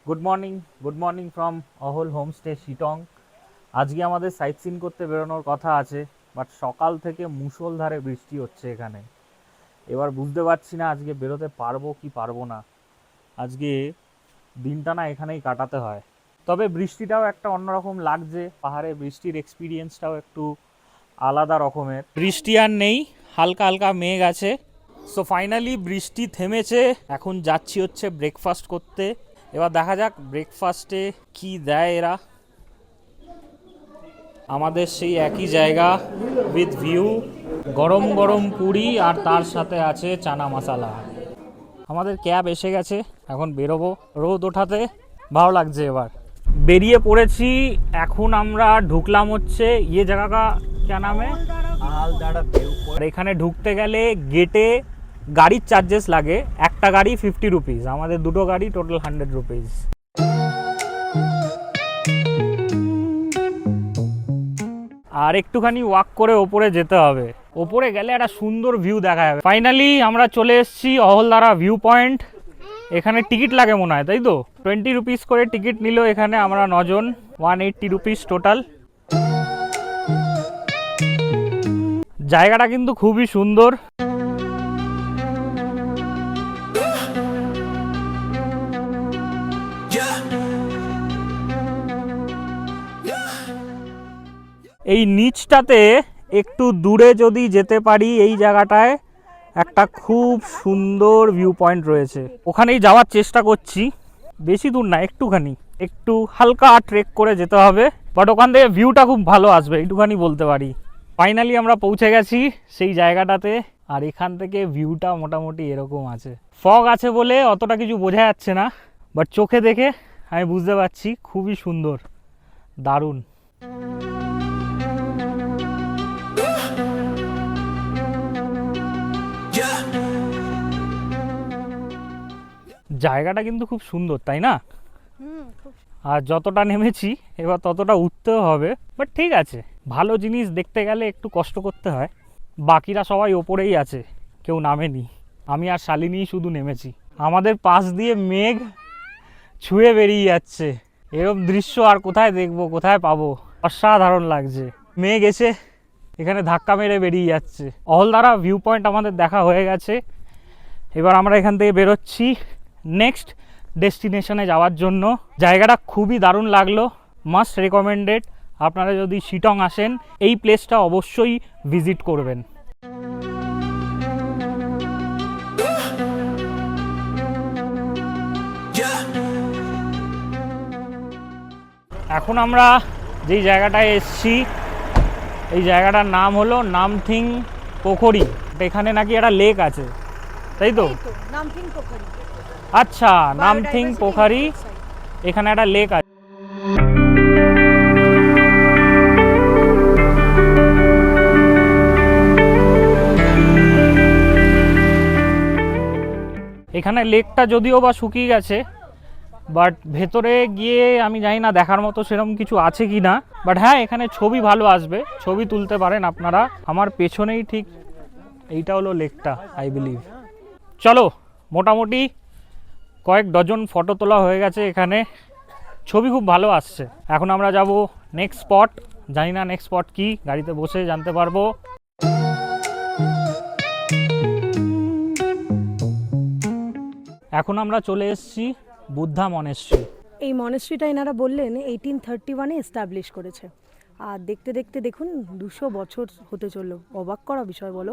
Good morning from Ahal homestay Sittong. আজকে আমাদের site scene করতে বেরোনোর কথা আছে, বাট সকাল থেকে মুষলধারে বৃষ্টি হচ্ছে এখানে। এবার বুঝতে পারছি না আজকে বেরোতে পারবো কি পারবো না। আজকে দিনটা না এখানেই কাটাতে হয়। তবে বৃষ্টিটাও একটা অন্যরকম লাগছে, পাহাড়ে বৃষ্টির এক্সপিরিয়েন্সটাও একটু আলাদা রকমের। বৃষ্টি আর নেই, হালকা হালকা মেঘ আছে। সো ফাইনালি বৃষ্টি থেমেছে, এখন যাচ্ছি হচ্ছে ব্রেকফাস্ট করতে। এবার দেখা যাক ব্রেকফাস্টে কি দেয় এরা। আমাদের সেই একই জায়গা উইথ ভিউ, গরম গরম পুরি আর তার সাথে আছে চানা মশালা। আমাদের ক্যাব এসে গেছে, এখন বেরোবো। রোদ ওঠাতে ভালো লাগছে। এবার বেরিয়ে পড়েছি। এখন আমরা ঢুকলাম হচ্ছে ইয়ে জায়গা ক্যা নামে আলদাড়া ভিউ। আর এখানে ঢুকতে গেলে গেটে গাড়ির চার্জেস লাগে। একটা গাড়ি 50 রুপিস, আমাদের দুটো গাড়ি টোটাল 100 রুপিস। আর একটুখানি ওয়াক করে ওপরে যেতে হবে। ওপরে গেলে একটা সুন্দর ভিউ দেখা যাবে। ফাইনালি আমরা চলে এসেছি অহলদারা ভিউ পয়েন্ট। এখানে টিকিট লাগে মনে হয়, তাই তো? 20 রুপিস করে টিকিট নিল এখানে। আমরা 9 জন, 180 রুপিস টোটাল। জায়গাটা কিন্তু খুবই সুন্দর। এই নিচটাতে একটু দূরে যদি যেতে পারি, এই জায়গাটায় একটা খুব সুন্দর ভিউ পয়েন্ট রয়েছে, ওখানেই যাওয়ার চেষ্টা করছি। বেশি দূর না, একটুখানি, একটু হালকা ট্রেক করে যেতে হবে, বাট ওখান থেকে ভিউটা খুব ভালো আসবে, একটুখানি বলতে পারি। ফাইনালি আমরা পৌঁছে গেছি সেই জায়গাটাতে। আর এখান থেকে ভিউটা মোটামুটি এরকম আছে। ফগ আছে বলে অতটা কিছু বোঝা যাচ্ছে না, বাট চোখে দেখে আমি বুঝতে পারছি খুবই সুন্দর, দারুণ। জায়গাটা কিন্তু খুব সুন্দর, তাই না? আর যতটা নেমেছি এবার ততটা উঠতেও হবে, বাট ঠিক আছে। ভালো জিনিস দেখতে গেলে একটু কষ্ট করতে হয়। বাকিরা সবাই ওপরেই আছে, কেউ নামেনি। আমি আর শালিনী শুধু নেমেছি। আমাদের পাশ দিয়ে মেঘ ছুঁয়ে বেরিয়ে যাচ্ছে। এরকম দৃশ্য আর কোথায় দেখবো, কোথায় পাবো? অসাধারণ লাগছে। মেঘ এসে এখানে ধাক্কা মেরে বেরিয়ে যাচ্ছে। অহলদারা ভিউ পয়েন্ট আমাদের দেখা হয়ে গেছে। এবার আমরা এখান থেকে বেরোচ্ছি নেক্সট ডেস্টিনেশনে যাওয়ার জন্য। জায়গাটা খুবই দারুণ লাগলো, মাস্ট রেকমেন্ডেড। আপনারা যদি শিটং আসেন এই প্লেসটা অবশ্যই ভিজিট করবেন। এখন আমরা যেই জায়গাটায় এসছি, এই জায়গাটার নাম হলো নামথিং পোখরি। এখানে নাকি একটা লেক আছে, তাই তো? আচ্ছা, নামথিং পোখরি, এখানে একটা লেক আছে। এখানে লেকটা যদিও বা শুকিয়ে গেছে, বাট ভেতরে গিয়ে আমি জানি না দেখার মতো সেরকম কিছু আছে কি না। বাট হ্যাঁ, এখানে ছবি ভালো আসবে, ছবি তুলতে পারেন আপনারা। আমার পেছনেই ঠিক এইটা হলো লেকটা, আই বিলিভ। চলো, মোটামুটি কয়েক ডজন ফটো তোলা হয়ে গেছে এখানে, ছবি খুব ভালো আসছে। এখন আমরা যাব নেক্সট স্পট। জানি না নেক্সট স্পট কি, গাড়িতে বসে জানতে পারবো। এখন আমরা চলে এসেছি বুদ্ধা মনেস্ট্রি। এই মনেস্ট্রিটা এনারা বললেন 1831-এ এস্টাবলিশ করেছে। আর দেখতে দেখতে দেখুন 200 বছর হতে চললো। অবাক করা বিষয়, বলো।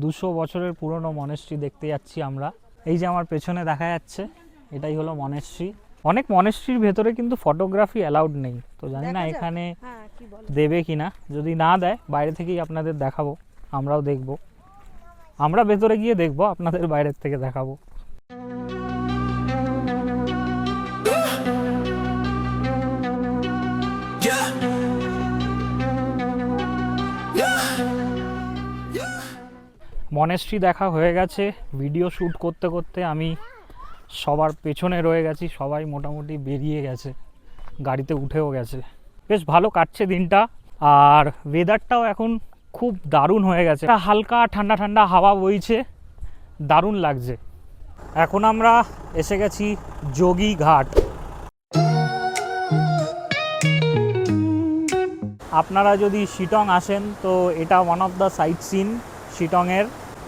200 বছরের পুরনো মনেস্ট্রি দেখতে যাচ্ছি আমরা। এই যে আমার পেছনে দেখা যাচ্ছে, এটাই হলো মনেস্ট্রি। অনেক মনেস্ট্রির ভেতরে কিন্তু ফটোগ্রাফি অ্যালাউড নেই, তো জানি না এখানে দেবে কিনা। যদি না দেয় বাইরে থেকেই আপনাদের দেখাবো, আমরাও দেখব। আমরা ভেতরে গিয়ে দেখবো, আপনাদের বাইরের থেকে দেখাবো। মনেস্ট্রি দেখা হয়ে গেছে। ভিডিও শ্যুট করতে করতে আমি সবার পেছনে রয়ে গেছি। সবাই মোটামুটি বেরিয়ে গেছে, গাড়িতে উঠেও গেছে। বেশ ভালো কাটছে দিনটা। আর ওয়েদারটাও এখন খুব দারুণ হয়ে গেছে, হালকা ঠান্ডা ঠান্ডা হাওয়া বইছে, দারুণ লাগছে। এখন আমরা এসে গেছি যোগী ঘাট। আপনারা যদি শিটং আসেন তো এটা one of the sight seen শিটংয়ের।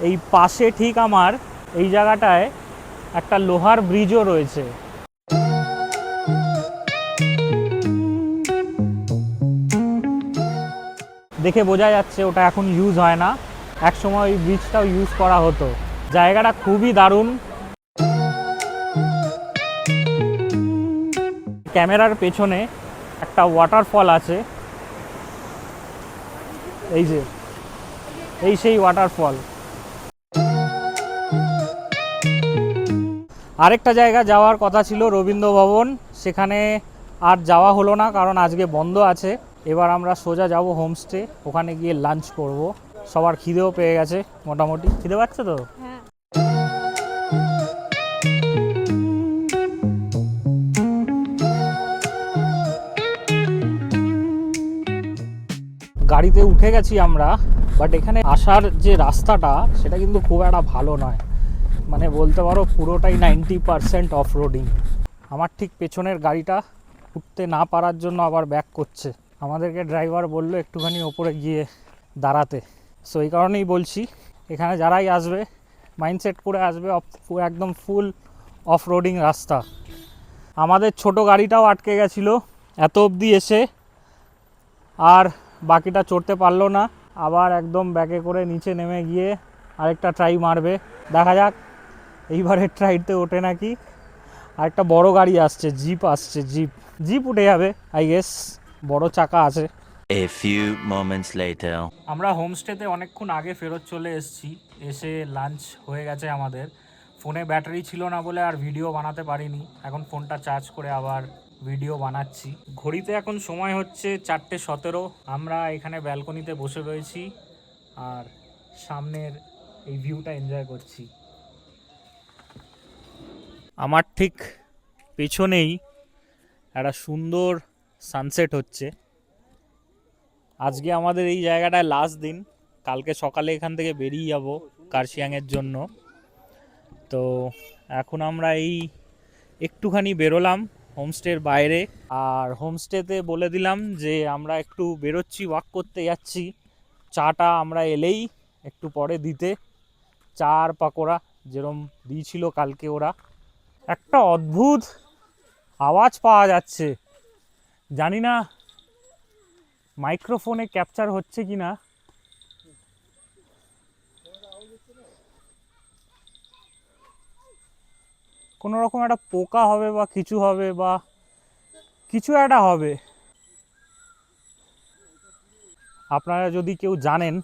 এই পাশে ঠিক আমার এই জায়গাটায় একটা লোহার ব্রিজও রয়েছে। দেখে বোঝা যাচ্ছে ওটা এখন ইউজ হয় না, একসময় ওই ব্রিজটাও ইউজ করা হতো। জায়গাটা খুবই দারুণ। ক্যামেরার পেছনে একটা ওয়াটারফল আছে, এই যে এই সেই ওয়াটারফল। আরেকটা জায়গা যাওয়ার কথা ছিল রবীন্দ্র ভবন, সেখানে আর যাওয়া হলো না কারণ আজকে বন্ধ আছে। এবার আমরা সোজা যাব হোমস্টে, ওখানে গিয়ে লাঞ্চ করব। সবার খিদেও পেয়ে গেছে, মোটামুটি খিদে পাচ্ছে তো। গাড়িতে উঠে গেছি আমরা, বাট এখানে আসার যে রাস্তাটা সেটা কিন্তু খুব একটা ভালো নয়, মানে বলতে পারো পুরোটাই 90% অফ রোডিং। আমার ঠিক পেছনের গাড়িটা উঠতে না পারার জন্য আবার ব্যাক করছে। আমাদেরকে ড্রাইভার বললো একটুখানি ওপরে গিয়ে দাঁড়াতে। সো এই কারণেই বলছি এখানে যারাই আসবে মাইন্ডসেট করে আসবে, একদম ফুল অফ রোডিং রাস্তা। আমাদের ছোট গাড়িটাও আটকে গেছিলো এত অবধি এসে, আর বাকিটা চড়তে পারলো না। আবার একদম ব্যাকে করে নিচে নেমে গিয়ে আরেকটা ট্রাই মারবে, দেখা যাক এইবারের ট্রাইতে ওঠে নাকি। আরেকটা বড় গাড়ি আসছে, জিপ আসছে, জিপ উঠে যাবে আই গেস, বড় চাকা আছে। A few moments later. আমরা হোমস্টেতে অনেকক্ষণ আগে ফেরত চলে এসেছি, এসে লাঞ্চ হয়ে গেছে আমাদের। ফোনে ব্যাটারি ছিল না বলে আর ভিডিও বানাতে পারিনি, এখন ফোনটা চার্জ করে আবার ভিডিও বানাচ্ছি। ঘড়িতে এখন সময় হচ্ছে 4:17। আমরা এখানে ব্যালকনিতে বসে রয়েছি আর সামনের এই ভিউটা এনজয় করছি। আমার ঠিক পেছনেই একটা সুন্দর সানসেট হচ্ছে। আজকে আমাদের এই জায়গাটায় লাস্ট দিন, কালকে সকালে এখান থেকে বেরিয়ে যাব কার্শিয়াংয়ের জন্য। তো এখন আমরা এই একটুখানি বেরোলাম হোমস্টের বাইরে, আর হোমস্টেতে বলে দিলাম যে আমরা একটু বেরোচ্ছি, ওয়াক করতে যাচ্ছি। চাটা আমরা এলেই একটু পরে দিতে, চা আর পাকোড়া যেরকম দিয়েছিল কালকে ওরা। একটা অদ্ভুত আওয়াজ পাওয়া যাচ্ছে, জানি না মাইক্রোফোনে ক্যাপচার হচ্ছে কি না। কোনো রকম একটা পোকা হবে বা কিছু হবে, বা কিছু একটা হবে। আপনারা যদি কেউ জানেন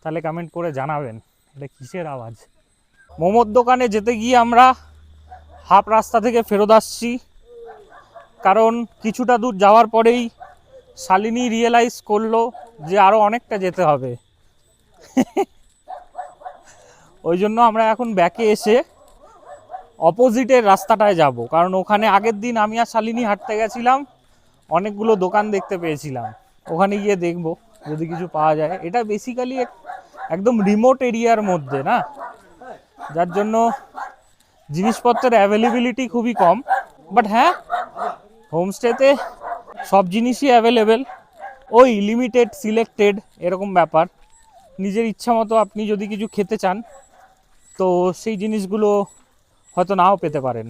তাহলে কমেন্ট করে জানাবেন এটা কিসের আওয়াজ। মোমোর দোকানে যেতে গিয়ে আমরা হাফ রাস্তা থেকে ফেরত আসছি, কারণ কিছুটা দূর যাওয়ার পরেই শালিনী রিয়েলাইজ করলো যে আরও অনেকটা যেতে হবে। ওই জন্য আমরা এখন ব্যাকে এসে অপোজিটের রাস্তাটায় যাব, কারণ ওখানে আগের দিন আমি আর শালিনী হাঁটতে গেছিলাম, অনেকগুলো দোকান দেখতে পেয়েছিলাম। ওখানে গিয়ে দেখবো যদি কিছু পাওয়া যায়। এটা বেসিক্যালি একদম রিমোট এরিয়ার মধ্যে না, যার জন্য জিনিসপত্রের অ্যাভেলেবিলিটি খুবই কম। বাট হ্যাঁ, হোমস্টেতে সব জিনিসই অ্যাভেলেবেল, ওই লিমিটেড সিলেক্টেড এরকম ব্যাপার। নিজের ইচ্ছা মতো আপনি যদি কিছু খেতে চান তো সেই জিনিসগুলো হয়তো নাও পেতে পারেন।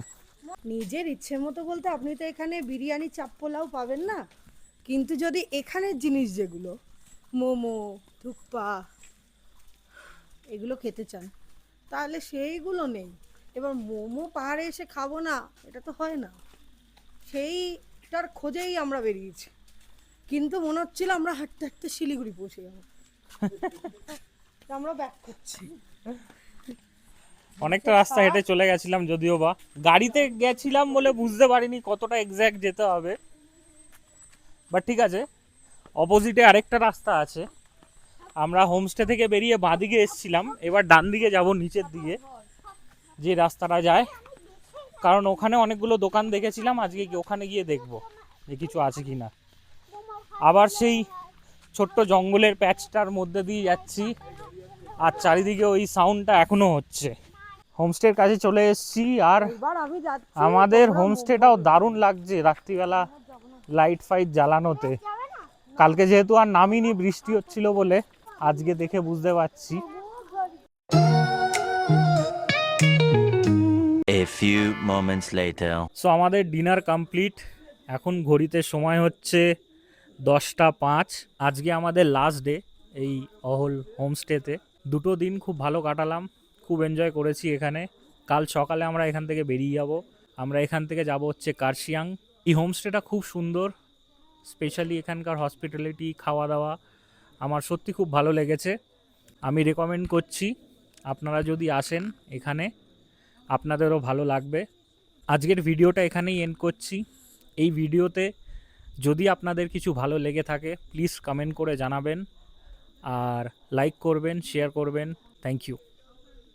নিজের ইচ্ছে মতো বলতে আপনি তো এখানে বিরিয়ানি, চাপ পোলাও পাবেন না, কিন্তু যদি এখানের জিনিস যেগুলো মোমো, থুকপা এগুলো খেতে চান তাহলে সেইগুলো নেই। এবার মোমো পাহাড়ে এসে খাবো না, এটা তো হয় না। সেইটার খোঁজেই আমরা বেরিয়েছি, কিন্তু মনে হচ্ছিল আমরা হাঁটতে হাঁটতে শিলিগুড়ি পৌঁছে যাবো। আমরা ব্যাক করছি। অনেকটা রাস্তা হেঁটে চলে গেছিলাম, যদিও বা গাড়িতে গেছিলাম বলে বুঝতে পারিনি কতটা এক্স্যাক্ট যেতে হবে। বাট ঠিক আছে, অপোজিটে আরেকটা রাস্তা আছে। আমরা হোমস্টে থেকে বেরিয়ে বাঁদিকে এসেছিলাম, এবার ডান দিকে যাব নিচের দিকে যে রাস্তাটা যায়, কারণ ওখানে অনেকগুলো দোকান দেখেছিলাম। আজকে ওখানে গিয়ে দেখবো যে কিছু আছে কি না। আবার সেই ছোট্ট জঙ্গলের প্যাচটার মধ্যে দিয়ে যাচ্ছি, আর চারিদিকে ওই সাউন্ডটা এখনো হচ্ছে। হোমস্টের কাছে চলে এসেছি, আর আমাদের হোমস্টেটাও দারুণ লাগছে রাত্রিবেলা লাইট ফাইট জ্বালানোতে। কালকে যেহেতু আর নামিনি বৃষ্টি হচ্ছিল বলে, আজকে দেখে বুঝতে পারছি। A few moments later. So আমাদের ডিনার কমপ্লিট। এখন ঘড়িতে সময় হচ্ছে 10:05। আজকে আমাদের লাস্ট ডে এই অহল হোমস্টেতে। দুটো দিন খুব ভালো কাটালাম, খুব এনজয় করেছি এখানে। কাল সকালে আমরা এখান থেকে বেরিয়ে যাব। আমরা এখান থেকে যাব হচ্ছে কার্শিয়াং। এই হোমস্টেটা খুব সুন্দর, স্পেশালি এখানকার হসপিটালিটি, খাওয়া দাওয়া আমার সত্যি খুব ভালো লেগেছে। আমি রেকমেন্ড করছি আপনারা যদি আসেন এখানে আপনাদেরও ভালো লাগবে। আজকের ভিডিওটা এখানেই এন্ড করছি। এই ভিডিওতে যদি আপনাদের কিছু ভালো লেগে থাকে প্লিজ কমেন্ট করে জানাবেন, আর লাইক করবেন, শেয়ার করবেন। Thank you.